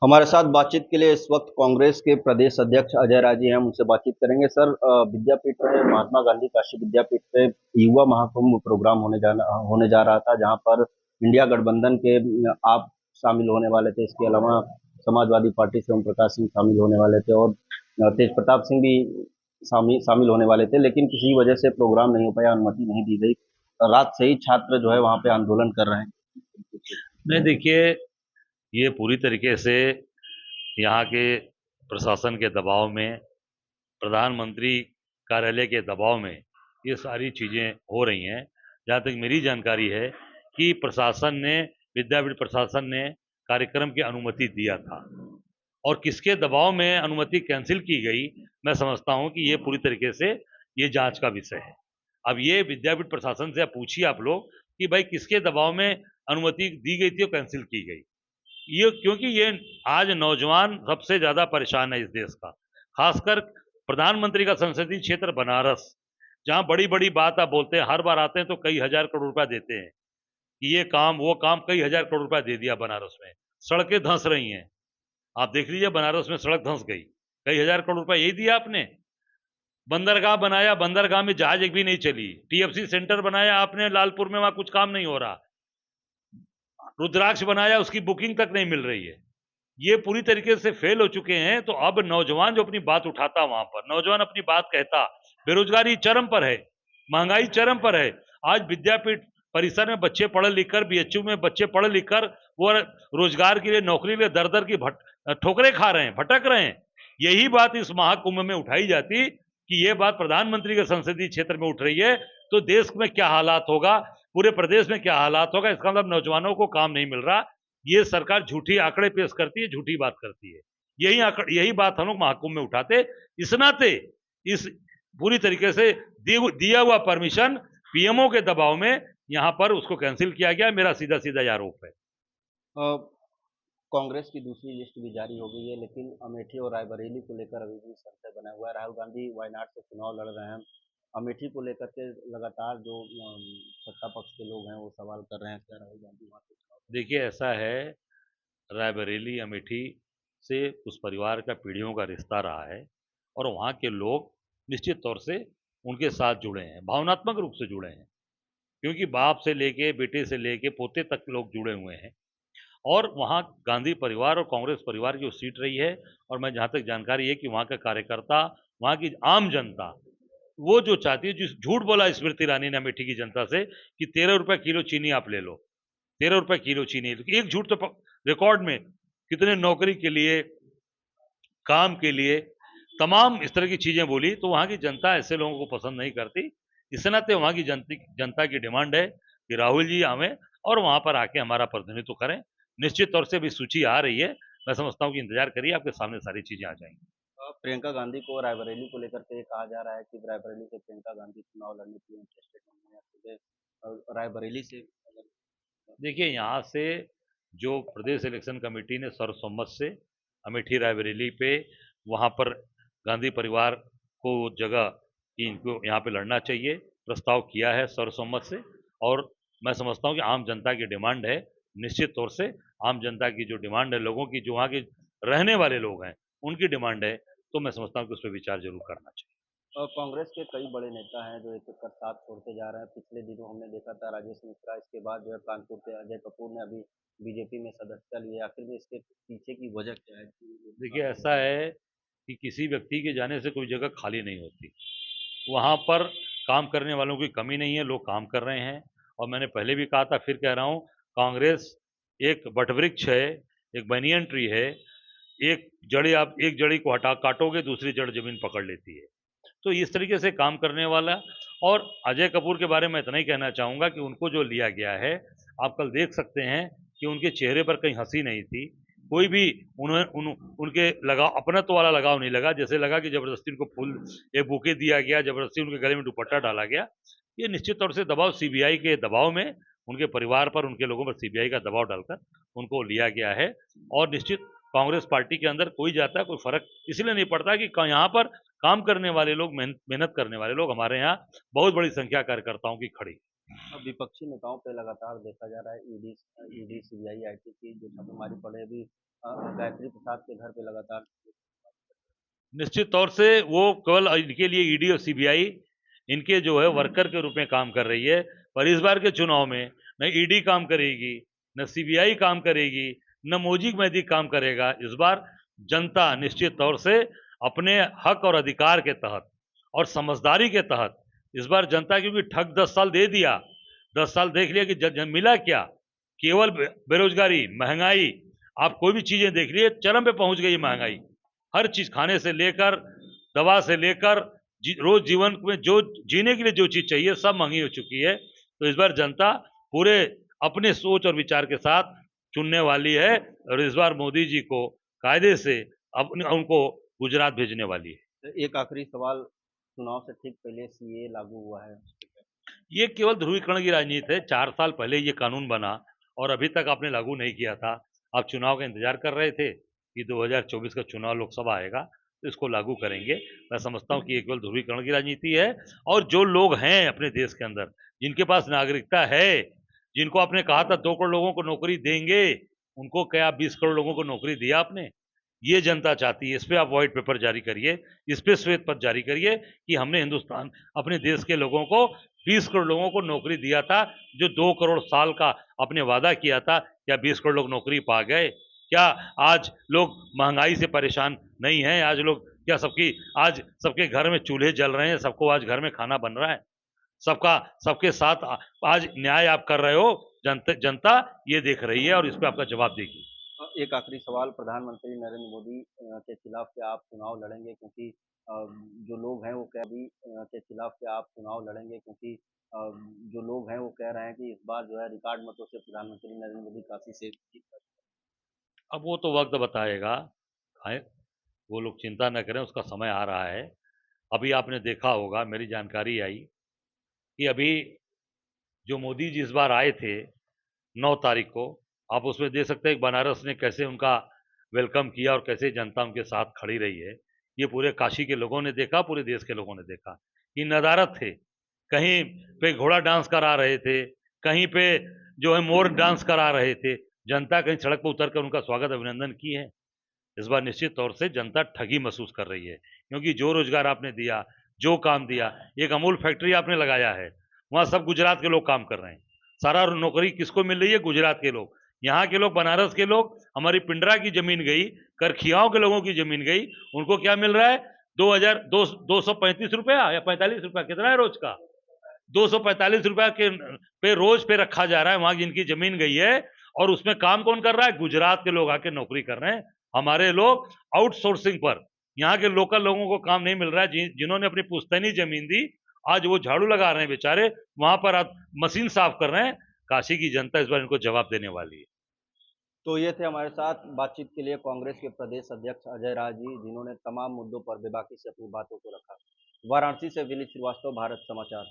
हमारे साथ बातचीत के लिए इस वक्त कांग्रेस के प्रदेश अध्यक्ष अजय राय जी हैं, हम उनसे बातचीत करेंगे। सर, विद्यापीठ में महात्मा गांधी काशी विद्यापीठ पे युवा महाकुंभ प्रोग्राम होने जा रहा था, जहां पर इंडिया गठबंधन के आप शामिल होने वाले थे। इसके अलावा समाजवादी पार्टी से ओम प्रकाश सिंह शामिल होने वाले थे और तेज प्रताप सिंह भी शामिल होने वाले थे, लेकिन किसी वजह से प्रोग्राम नहीं हो पाया, अनुमति नहीं दी गई। रात से ही छात्र जो है वहां पे आंदोलन कर रहे हैं। नहीं, देखिए, ये पूरी तरीके से यहाँ के प्रशासन के दबाव में, प्रधानमंत्री कार्यालय के दबाव में ये सारी चीज़ें हो रही हैं। जहाँ तक मेरी जानकारी है कि विद्यापीठ प्रशासन ने कार्यक्रम की अनुमति दिया था और किसके दबाव में अनुमति कैंसिल की गई, मैं समझता हूँ कि ये पूरी तरीके से ये जांच का विषय है। अब ये विद्यापीठ प्रशासन से आप पूछिए आप लोग कि भाई किसके दबाव में अनुमति दी गई थी और कैंसिल की गई। ये क्योंकि ये आज नौजवान सबसे ज्यादा परेशान है इस देश का, खासकर प्रधानमंत्री का संसदीय क्षेत्र बनारस, जहां बड़ी बड़ी बात आप बोलते हैं, हर बार आते हैं तो कई हजार करोड़ रुपया देते हैं कि ये काम वो काम, कई हजार करोड़ रुपया दे दिया बनारस में। सड़कें धंस रही हैं, आप देख लीजिए, बनारस में सड़क धंस गई, कई हजार करोड़ रुपया यही दिया आपने। बंदरगाह बनाया, बंदरगाह में जहाज एक भी नहीं चली। टीएफसी सेंटर बनाया आपने लालपुर में, वहां कुछ काम नहीं हो रहा। रुद्राक्ष बनाया, उसकी बुकिंग तक नहीं मिल रही है। ये पूरी तरीके से फेल हो चुके हैं। तो अब नौजवान जो अपनी बात उठाता, वहां पर नौजवान अपनी बात कहता, बेरोजगारी चरम पर है, महंगाई चरम पर है। आज विद्यापीठ परिसर में बच्चे पढ़ लिख कर, बीएचयू में बच्चे पढ़ लिख कर वो रोजगार के लिए, नौकरी के लिए दर दर की ठोकरें खा रहे हैं, भटक रहे हैं। यही बात इस महाकुंभ में उठाई जाती कि ये बात प्रधानमंत्री के संसदीय क्षेत्र में उठ रही है, तो देश में क्या हालात होगा, पूरे प्रदेश में क्या हालात होगा। इसका मतलब नौजवानों को काम नहीं मिल रहा। ये सरकार झूठी आंकड़े पेश करती है, झूठी बात करती है। यही बात हम लोग महाकुंभ में उठाते। इस नाते इस पूरी तरीके से दिया हुआ परमिशन पीएमओ के दबाव में यहां पर उसको कैंसिल किया गया। मेरा सीधा सीधा आरोप है। कांग्रेस की दूसरी लिस्ट भी जारी हो गई है, लेकिन अमेठी और रायबरेली को लेकर अभी भी संशय बना हुआ है। राहुल गांधी वायनाड से चुनाव लड़ रहे हैं। अमेठी को लेकर के लगातार जो सत्ता पक्ष के लोग हैं वो सवाल कर रहे हैं, क्या राहुल गांधी वहाँ से चुनाव देखिए, ऐसा है, रायबरेली अमेठी से उस परिवार का पीढ़ियों का रिश्ता रहा है और वहाँ के लोग निश्चित तौर से उनके साथ जुड़े हैं, भावनात्मक रूप से जुड़े हैं, क्योंकि बाप से लेके, बेटे से लेके, पोते तक लोग जुड़े हुए हैं। और वहाँ गांधी परिवार और कांग्रेस परिवार की वो सीट रही है। और मैं जहाँ तक जानकारी है कि वहाँ का कार्यकर्ता, वहाँ की आम जनता, वो जो चाहती है, जिस झूठ बोला स्मृति ईरानी ने अमेठी की जनता से कि 13 रुपए किलो चीनी आप ले लो, 13 रुपए किलो चीनी, एक झूठ तो रिकॉर्ड में कितने नौकरी के लिए, काम के लिए, तमाम इस तरह की चीजें बोली। तो वहां की जनता ऐसे लोगों को पसंद नहीं करती। इस नाते वहां की जनता की डिमांड है कि राहुल जी आवे और वहां पर आके हमारा प्रतिनिधित्व करें। निश्चित तौर से अभी सूची आ रही है, मैं समझता हूँ कि इंतजार करिए, आपके सामने सारी चीजें आ जाएंगी। प्रियंका गांधी को रायबरेली को लेकर के कहा जा रहा है कि रायबरेली से प्रियंका गांधी चुनाव लड़ने के लिए इंटरेस्टेड नहीं है। सीधे रायबरेली से देखिए, यहाँ से जो प्रदेश इलेक्शन कमेटी ने सर्वसम्मत से अमेठी रायबरेली पे, वहाँ पर गांधी परिवार को जगह कि इनको यहाँ पे लड़ना चाहिए, प्रस्ताव किया है सर्वसम्मत से। और मैं समझता हूँ कि आम जनता की डिमांड है, निश्चित तौर से आम जनता की जो डिमांड है, लोगों की, जो वहाँ के रहने वाले लोग हैं, उनकी डिमांड है, तो मैं समझता हूँ कि उस पर विचार जरूर करना चाहिए। कांग्रेस के कई बड़े नेता हैं जो एक एक कर साथ छोड़ते जा रहे हैं। पिछले दिनों हमने देखा था राजेश मिश्रा, इसके बाद जो है कानपुर के अजय कपूर ने अभी बीजेपी में सदस्यता ली है। आखिर में इसके पीछे की वजह क्या है देखिए, ऐसा है कि किसी व्यक्ति के जाने से कोई जगह खाली नहीं होती। वहाँ पर काम करने वालों की कमी नहीं है, लोग काम कर रहे हैं। और मैंने पहले भी कहा था, फिर कह रहा हूँ, कांग्रेस एक वटवृक्ष है, एक बनियन ट्री है। एक जड़ी को हटा काटोगे, दूसरी जड़ जमीन पकड़ लेती है। तो इस तरीके से काम करने वाला। और अजय कपूर के बारे में इतना ही कहना चाहूँगा कि उनको जो लिया गया है, आप कल देख सकते हैं कि उनके चेहरे पर कहीं हंसी नहीं थी, कोई भी उन्हें उनके लगाव, अपनत्व वाला लगाव नहीं लगा। जैसे लगा कि जबरदस्ती उनको फूल, एक बुके दिया गया, जबरदस्ती उनके गले में दुपट्टा डाला गया। ये निश्चित तौर से दबाव, सीबीआई के दबाव में, उनके परिवार पर, उनके लोगों पर सीबीआई का दबाव डालकर उनको लिया गया है। और निश्चित कांग्रेस पार्टी के अंदर कोई जाता है, कोई फर्क इसलिए नहीं पड़ता कि यहाँ पर काम करने वाले लोग, मेहनत करने वाले लोग, हमारे यहाँ बहुत बड़ी संख्या कार्यकर्ताओं की खड़ी। अब विपक्षी नेताओं पे लगातार देखा जा रहा है ईडी सीबीआई आईटी की जो छापेमारी पड़े। अभी गायत्री प्रसाद के घर पे लगातार। निश्चित तौर से वो केवल इनके लिए ईडी और सीबीआई इनके जो है वर्कर के रूप में काम कर रही है, पर इस बार के चुनाव में न ईडी काम करेगी, न सीबीआई काम करेगी, न मोजी मेहदी काम करेगा। इस बार जनता निश्चित तौर से अपने हक और अधिकार के तहत और समझदारी के तहत इस बार जनता, क्योंकि ठग 10 साल दे दिया, 10 साल देख लिया कि मिला क्या, केवल बेरोजगारी, महंगाई, आप कोई भी चीजें देख लिए चरम पे पहुंच गई महंगाई। हर चीज खाने से लेकर दवा से लेकर रोज जीवन में जो जीने के लिए जो चीज चाहिए सब महंगी हो चुकी है। तो इस बार जनता पूरे अपने सोच और विचार के साथ चुनने वाली है और इस बार मोदी जी को कायदे से अपने उनको गुजरात भेजने वाली है। एक आखिरी सवाल, चुनाव से ठीक पहले सीए लागू हुआ है। ये केवल ध्रुवीकरण की राजनीति है। 4 साल पहले ये कानून बना और अभी तक आपने लागू नहीं किया था। आप चुनाव का इंतजार कर रहे थे कि 2024 का चुनाव लोकसभा आएगा तो इसको लागू करेंगे। मैं समझता हूँ कि ये केवल ध्रुवीकरण की राजनीति है और जो लोग हैं अपने देश के अंदर, जिनके पास नागरिकता है, जिनको आपने कहा था 2 करोड़ लोगों को नौकरी देंगे, उनको क्या 20 करोड़ लोगों को नौकरी दिया आपने? ये जनता चाहती है। इस पे आप व्हाइट पेपर जारी करिए, इस पे श्वेत पत्र जारी करिए कि हमने हिंदुस्तान अपने देश के लोगों को 20 करोड़ लोगों को नौकरी दिया था। जो 2 करोड़ साल का आपने वादा किया था, क्या 20 करोड़ लोग नौकरी पा गए? क्या आज लोग महंगाई से परेशान नहीं हैं? आज लोग क्या आज सबके घर में चूल्हे जल रहे हैं, सबको आज घर में खाना बन रहा है, सबका सबके साथ आज न्याय आप कर रहे हो। जनता ये देख रही है और इस पे आपका जवाब देगी। एक आखिरी सवाल, प्रधानमंत्री नरेंद्र मोदी के खिलाफ क्या आप चुनाव लड़ेंगे? क्योंकि जो लोग हैं वो के खिलाफ क्या आप चुनाव लड़ेंगे? क्योंकि जो लोग हैं वो कह रहे हैं कि इस बार जो है रिकॉर्ड मतों से प्रधानमंत्री नरेंद्र मोदी काफी से जीत सकते अब वो तो वक्त बताएगा। आए, वो लोग चिंता न करें, उसका समय आ रहा है। अभी आपने देखा होगा, मेरी जानकारी आई कि अभी जो मोदी जी इस बार आए थे 9 तारीख को, आप उसमें देख सकते हैं कि बनारस ने कैसे उनका वेलकम किया और कैसे जनता उनके साथ खड़ी रही है। ये पूरे काशी के लोगों ने देखा, पूरे देश के लोगों ने देखा कि नदारद थे। कहीं पे घोड़ा डांस करा रहे थे, कहीं पे जो है मोर डांस करा रहे थे। जनता कहीं सड़क पर उतर कर उनका स्वागत अभिनंदन की है। इस बार निश्चित तौर से जनता ठगी महसूस कर रही है, क्योंकि जो रोजगार आपने दिया, जो काम दिया, एक अमूल फैक्ट्री आपने लगाया है, वहां सब गुजरात के लोग काम कर रहे हैं। सारा नौकरी किसको मिल रही है? गुजरात के लोग। यहाँ के लोग, बनारस के लोग, हमारी पिंडरा की जमीन गई, करखियाओं के लोगों की जमीन गई, उनको क्या मिल रहा है? 2,235 रुपया या 45 रुपया, कितना है रोज का? 245 रुपया के पे रोज पे रखा जा रहा है। वहां जिनकी जमीन गई है और उसमें काम कौन कर रहा है? गुजरात के लोग आके नौकरी कर रहे हैं। हमारे लोग आउटसोर्सिंग पर, यहाँ के लोकल लोगों को काम नहीं मिल रहा है। जिन्होंने अपनी पुश्तैनी जमीन दी, आज वो झाड़ू लगा रहे हैं बेचारे, वहां पर आप मशीन साफ कर रहे हैं। काशी की जनता इस बार इनको जवाब देने वाली है। तो ये थे हमारे साथ बातचीत के लिए कांग्रेस के प्रदेश अध्यक्ष अजय राय जी, जिन्होंने तमाम मुद्दों पर बेबाकी से अपनी बातों को रखा। वाराणसी से विनीत श्रीवास्तव, भारत समाचार।